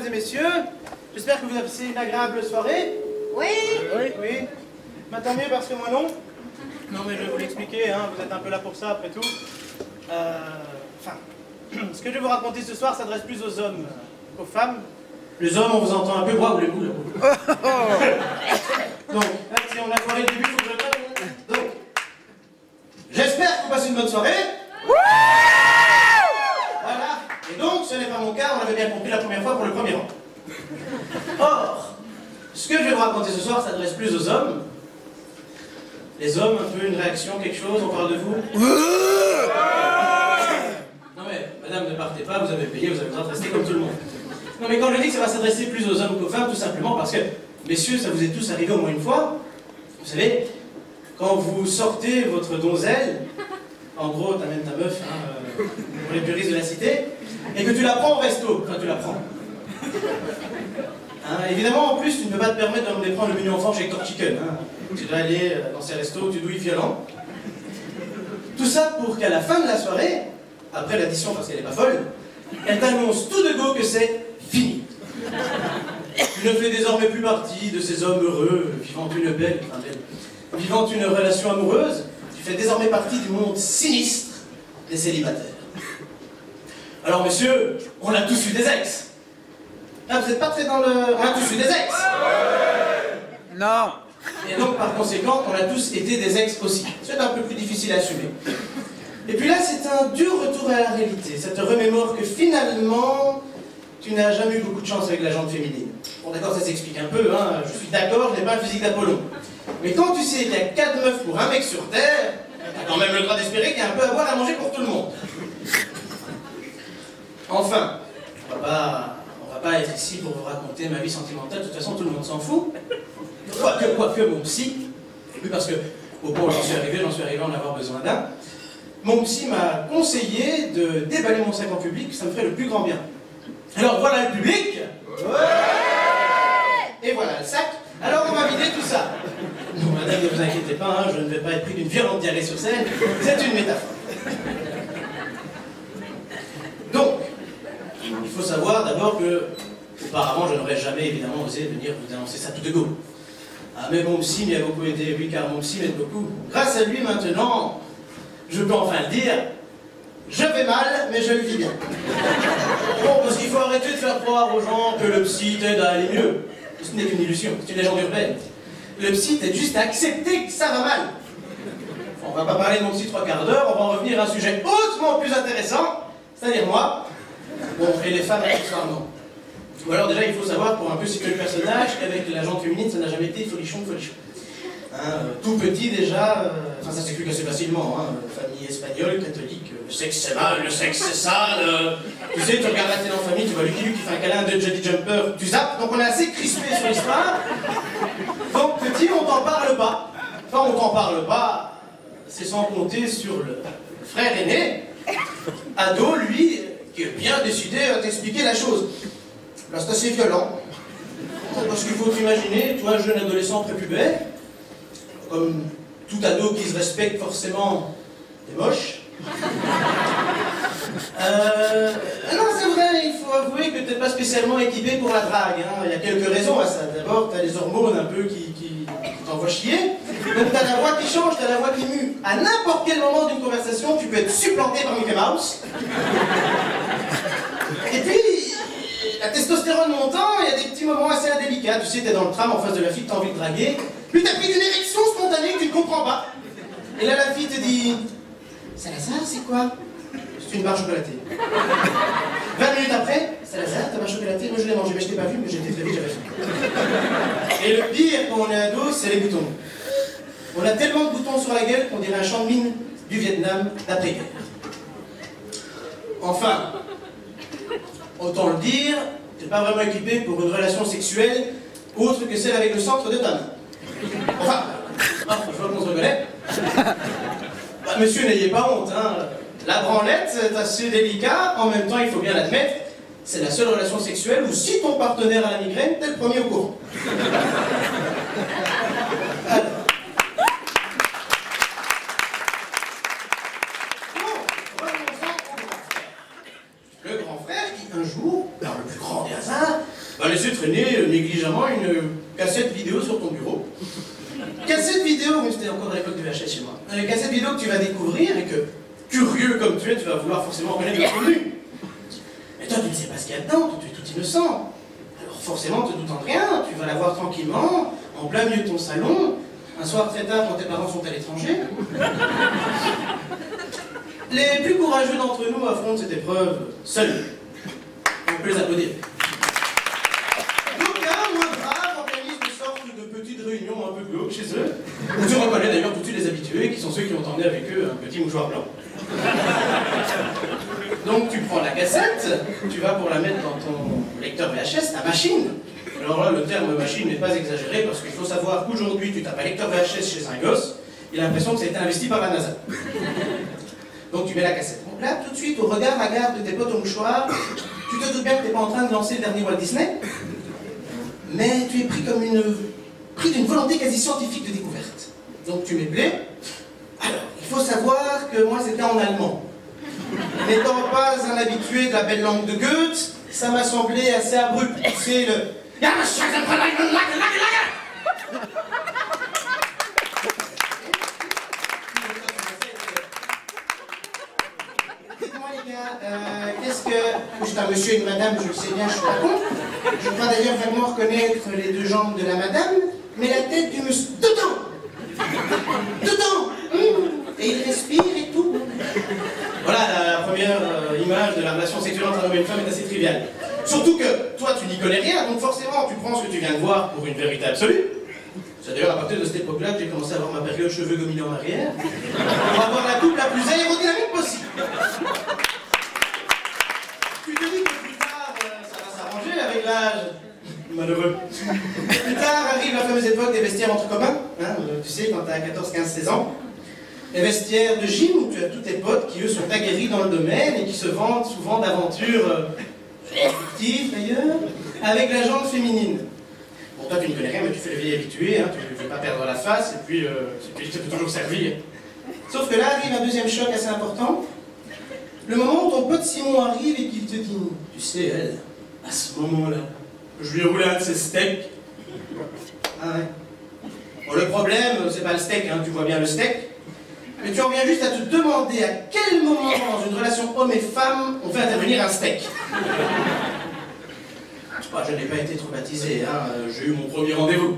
et messieurs. J'espère que vous avez passé une agréable soirée. Oui. Oui. Bah, tant mieux parce que moi non. Non mais je vais vous l'expliquer, hein, vous êtes un peu là pour ça après tout. Enfin, ce que je vais vous raconter ce soir s'adresse plus aux hommes qu'aux femmes. Les hommes, on vous entend un peu, bois, voulez-vous là. Donc, là, si on a foiré le début, il faut que je le... Donc, j'espère que vous passez une bonne soirée. Voilà. Et donc, ce n'est pas mon cas, on l'avait bien compris la première fois pour le premier rang. Or, ce que je vais vous raconter ce soir s'adresse plus aux hommes. Les hommes, un peu une réaction, quelque chose, on parle de vous. Non mais, madame, ne partez pas, vous avez payé, vous avez besoin de rester comme tout le monde. Non mais quand je dis que ça va s'adresser plus aux hommes qu'aux femmes, tout simplement parce que, messieurs, ça vous est tous arrivé au moins une fois. Vous savez, quand vous sortez votre donzelle, en gros, t'amènes ta meuf, hein, pour les puristes de la cité, et que tu la prends au resto, enfin tu la prends. Hein, évidemment, en plus, tu ne peux pas te permettre de prendre le menu enfant chez Hector Chicken. Hein. Tu dois aller dans ces restos où tu douilles violent. Tout ça pour qu'à la fin de la soirée, après l'addition parce qu'elle n'est pas folle, elle t'annonce tout de go que c'est fini. Tu ne fais désormais plus partie de ces hommes heureux, vivant une relation amoureuse. Tu fais désormais partie du monde sinistre des célibataires. Alors messieurs, on a tous eu des ex. Ah, vous n'êtes pas très dans le... On a tous eu des ex. Non. Et donc par conséquent, on a tous été des ex aussi. C'est un peu plus difficile à assumer. Et puis là, c'est un dur retour à la réalité. Ça te remémore que finalement, tu n'as jamais eu beaucoup de chance avec la jante féminine. Bon d'accord, ça s'explique un peu, hein. Je suis d'accord, je n'ai pas le physique d'Apollon. Mais quand tu sais qu'il y a 4 meufs pour un mec sur Terre, t'as quand même le droit d'espérer qu'il y a un peu à boire à manger pour tout le monde. Enfin, on va pas être ici pour vous raconter ma vie sentimentale, de toute façon tout le monde s'en fout. Quoique mon psy, oui parce que au point où j'en suis arrivé à en avoir besoin d'un, mon psy m'a conseillé de déballer mon sac en public, ça me ferait le plus grand bien. Alors voilà le public. Ouais. Et voilà le sac. Alors on va vider tout ça. Non madame, ne vous inquiétez pas, hein, je ne vais pas être pris d'une violente diarrhée sur scène, c'est une métaphore. Donc, il faut savoir d'abord que, auparavant, je n'aurais jamais évidemment osé venir vous annoncer ça tout de go. Ah, mais mon psy m'y a beaucoup aidé, oui, car mon psy m'aide beaucoup. Grâce à lui, maintenant, je peux enfin le dire, je vais mal, mais je le vis bien. Bon, parce qu'il faut arrêter de faire croire aux gens que le psy t'aide à aller mieux. Ce n'est qu'une illusion, c'est une légende urbaine. Le psy t'aide juste à accepter que ça va mal. On va pas parler de mon psy 3/4 d'heure, on va en revenir à un sujet hautement plus intéressant, c'est-à-dire moi. Bon, et les femmes, accessoirement. Ou alors déjà, il faut savoir, pour un peu situer le personnage, qu'avec la jante féminine, ça n'a jamais été folichon. Hein, tout petit déjà, enfin ça s'explique assez facilement, hein, famille espagnole, catholique, le sexe c'est mal, le sexe c'est sale, tu sais, tu regardes la télé en famille, tu vois Lucky Luke qui fait un câlin de Jolly Jumper, tu zappes, donc on est assez crispé sur l'histoire. Donc petit, on t'en parle pas. Enfin, on t'en parle pas, c'est sans compter sur le frère aîné, ado, lui, qui est bien décidé à t'expliquer la chose. Là, c'est assez violent. Parce qu'il faut t'imaginer, toi, jeune adolescent prépubère, comme tout ado qui se respecte forcément, est moche. Non, c'est vrai, il faut avouer que tu n'es pas spécialement équipé pour la drague. Hein. Il y a quelques raisons à ça. D'abord, tu as les hormones un peu qui t'envoient chier. Donc tu as la voix qui change, tu as la voix qui mue. À n'importe quel moment d'une conversation, tu peux être supplanté par Mickey Mouse. Et puis, la testostérone montant, il y a des petits moments assez indélicats. Tu sais, t'es dans le tram en face de la fille que t'as envie de draguer, puis t'as pris une érection spontanée que tu ne comprends pas. Et là, la fille te dit « Salazar, c'est quoi ?» C'est une barre chocolatée. 20 minutes après, « Salazar, ta barre chocolatée? Moi je l'ai mangée, mais je t'ai pas vu, mais j'étais très vite, j'avais faim. » Et le pire quand on est ado, c'est les boutons. On a tellement de boutons sur la gueule qu'on dirait un champ de mine du Vietnam d'après-guerre. Enfin, autant le dire, tu n'es pas vraiment équipé pour une relation sexuelle autre que celle avec le centre de ta main. Enfin, je vois qu'on se reconnaît. Bah, monsieur, n'ayez pas honte, hein. La branlette, c'est assez délicat, en même temps, il faut bien l'admettre, c'est la seule relation sexuelle où si ton partenaire a la migraine, t'es le premier au courant. Le grand frère qui, un jour, par le plus grand des hasards, Cassette vidéo, mais c'était encore à l'époque du VHS chez moi. Cassette vidéo que tu vas découvrir et que, curieux comme tu es, tu vas vouloir forcément connaître le contenu. Mais toi, tu ne sais pas ce qu'il y a dedans, tu es tout innocent. Alors forcément, te doutant de rien, tu vas la voir tranquillement, en plein milieu de ton salon, un soir très tard quand tes parents sont à l'étranger. Les plus courageux d'entre nous affrontent cette épreuve seuls. On peut les applaudir. D'aucuns, moins braves, organisent une sorte de petite réunion un peu glauque chez eux, où tu reconnais d'ailleurs tout de suite les habitués, qui sont ceux qui ont emmené avec eux un petit mouchoir blanc. Donc tu prends la cassette, tu vas pour la mettre dans ton lecteur VHS, ta machine. Alors là, le terme machine n'est pas exagéré, parce qu'il faut savoir qu'aujourd'hui, tu tapes un lecteur VHS chez un gosse, il a l'impression que ça a été investi par la NASA. Donc tu mets la cassette. Donc là, tout de suite, au regard hagarde de tes potes au mouchoir, tu te doutes bien que tu n'es pas en train de lancer le dernier Walt Disney, mais tu es pris d'une volonté quasi scientifique de découverte. Donc tu mets play. Alors, il faut savoir que moi c'était en allemand. N'étant pas un habitué de la belle langue de Goethe, ça m'a semblé assez abrupt. C'est le... Dites-moi les gars, qu'est-ce que... Je suis un monsieur et une madame, je le sais bien, je suis pas con. Je crois d'ailleurs vraiment reconnaître les deux jambes de la madame, mais la tête du monsieur... Dedans Et il respire et tout. Voilà, la première image de la relation sexuelle entre un homme et une femme est assez triviale. Surtout que toi, tu n'y connais rien, donc forcément, tu prends ce que tu viens de voir pour une vérité absolue. C'est d'ailleurs à partir de cette époque-là que j'ai commencé à avoir ma période cheveux gominés en arrière, pour avoir la coupe la plus aérodynamique possible. Tu te dis que plus tard, ça va s'arranger avec l'âge. Malheureux. Plus tard arrive la fameuse époque des vestiaires entre copains, hein, tu sais, quand t'as 14, 15, 16 ans. Les vestiaires de gym où tu as tous tes potes qui, eux, sont aguerris dans le domaine et qui se vantent souvent d'aventures fictives, d'ailleurs, avec la jante féminine. Bon, toi, tu n'y connais rien, mais tu fais le vieil habitué, hein, tu ne veux pas perdre la face, et puis ça peut toujours servir. Sauf que là arrive un deuxième choc assez important. Le moment où ton pote Simon arrive et qu'il te dit « Tu sais, elle, à ce moment-là, je lui ai roulé un de ses steaks. » Ah ouais. Bon, le problème, c'est pas le steak, hein, tu vois bien le steak. Mais tu en viens juste à te demander à quel moment dans une relation homme et femme on fait intervenir un steak. Je n'ai pas été traumatisé, hein, j'ai eu mon premier rendez-vous.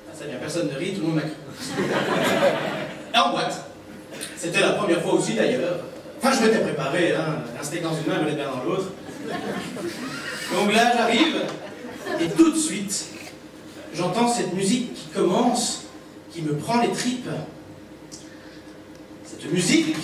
Ah, ça vient, personne ne rit, tout le monde m'a cru. Et en boîte. C'était la première fois aussi d'ailleurs. Enfin, je m'étais préparé, hein, un steak dans une main, me bien dans l'autre. Donc là, j'arrive, et tout de suite, j'entends cette musique qui commence, qui me prend les tripes. Cette musique...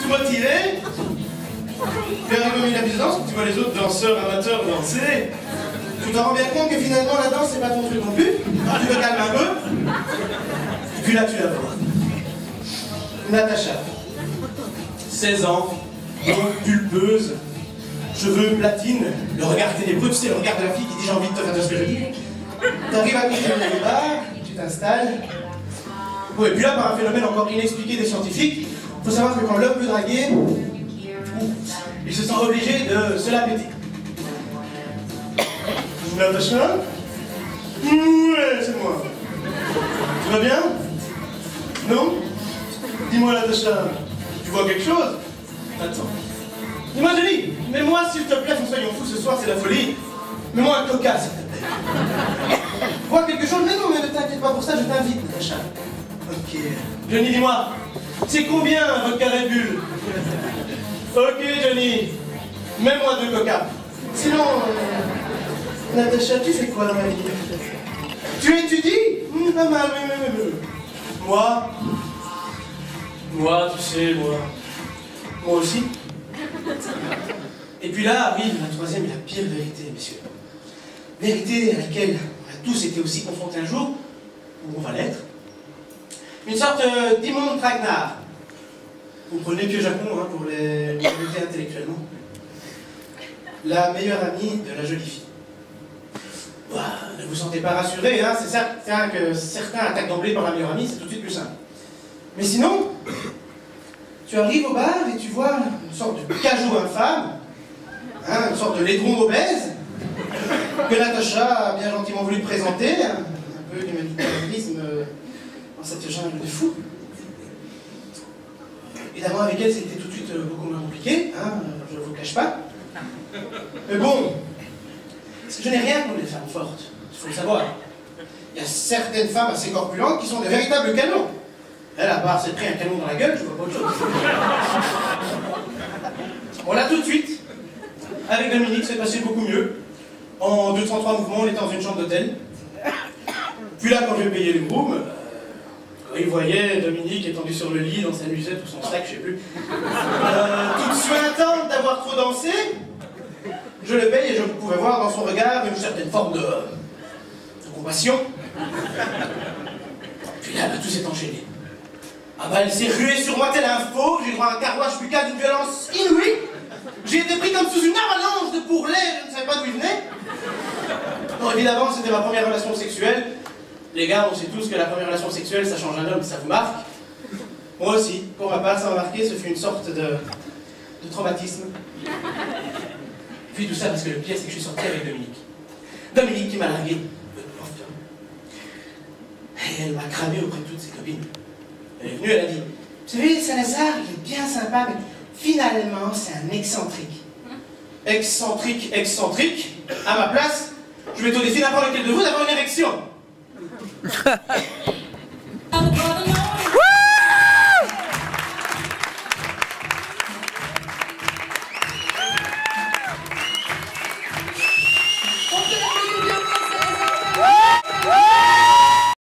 motivé, tu arrives au milieu de la piste de danse, tu vois les autres danseurs amateurs danser, tu te rends bien compte que finalement la danse c'est pas ton truc non plus, tu te calmes un peu, et puis là tu la vois. Natacha, 16 ans, longue pulpeuse, cheveux platine, le regard ténébreux, tu sais, le regard de la fille qui dit j'ai envie de te faire de ce que je dis. T'arrives à côté de la bar, tu t'installes. Bon, et puis là, par un phénomène encore inexpliqué des scientifiques, il faut savoir que quand l'homme peut draguer, il se sent obligé de se la péter. Natacha? Ouais, c'est moi. Tu vas bien? Non? Dis-moi, Natacha, tu vois quelque chose? Attends. Dis-moi, Johnny, mets-moi, s'il te plaît, soyons fous, ce soir, c'est la folie. Mets-moi un coca, s'il te plaît. Vois quelque chose? Mais non, mais ne t'inquiète pas pour ça, je t'invite, Natacha. Ok. Johnny, dis-moi, c'est combien votre carré de bulle? Ok, Johnny, mets-moi 2 coca. Sinon, Natacha, tu fais quoi dans la vie? Tu étudies? Pas mal, Moi, tu sais, moi aussi. Et puis là arrive la troisième et la pire vérité, messieurs. Vérité à laquelle on a tous été aussi confrontés un jour, ou on va l'être, une sorte d'immonde traquenard. Vous prenez Pieux Japon hein, pour les lutter intellectuellement. La meilleure amie de la jolie fille. Ouah, ne vous sentez pas rassuré, hein, c'est certain que certains attaquent d'emblée par la meilleure amie, c'est tout de suite plus simple. Mais sinon, tu arrives au bar et tu vois une sorte de cajou infâme, hein, une sorte de laidron obèse, que Natacha a bien gentiment voulu présenter, un peu d'humanitarisme dans cette jungle de fous. Évidemment, avec elle, c'était tout de suite beaucoup moins compliqué, hein, je ne vous cache pas. Mais bon, je n'ai rien contre les femmes fortes, il faut le savoir. Il y a certaines femmes assez corpulentes qui sont des véritables canons. Elle, à part s'être pris un canon dans la gueule, je vois pas autre chose. Bon, là, tout de suite, avec Dominique, c'est passé beaucoup mieux. En 203 mouvements, on était dans une chambre d'hôtel. Puis là, quand je vais payer le groom, quand il voyait Dominique étendu sur le lit, dans sa musette ou son sac, je sais plus, toute suintante d'avoir trop dansé, je le paye et je pouvais voir dans son regard une certaine forme de compassion. Puis là, tout s'est enchaîné. Ah bah, elle s'est ruée sur moi tel un faux, j'ai droit à un carrouage buccal d'une violence inouïe. J'ai été pris comme sous une avalanche de bourrelets, je ne savais pas d'où il venait. Bon, évidemment, c'était ma première relation sexuelle. Les gars, on sait tous que la première relation sexuelle, ça change un homme, ça vous marque. Moi aussi, pour ma part, ça m'a marqué, ce fut une sorte de traumatisme. Puis tout ça parce que le pire, c'est que je suis sorti avec Dominique. Dominique qui m'a largué. Et elle m'a cramé auprès de toutes ses copines. Elle est venue, elle a dit, vous savez, Salazar, il est bien sympa, mais finalement, c'est un excentrique. Excentrique, excentrique. À ma place, je mets au défi n'importe lequel de vous d'avoir une érection.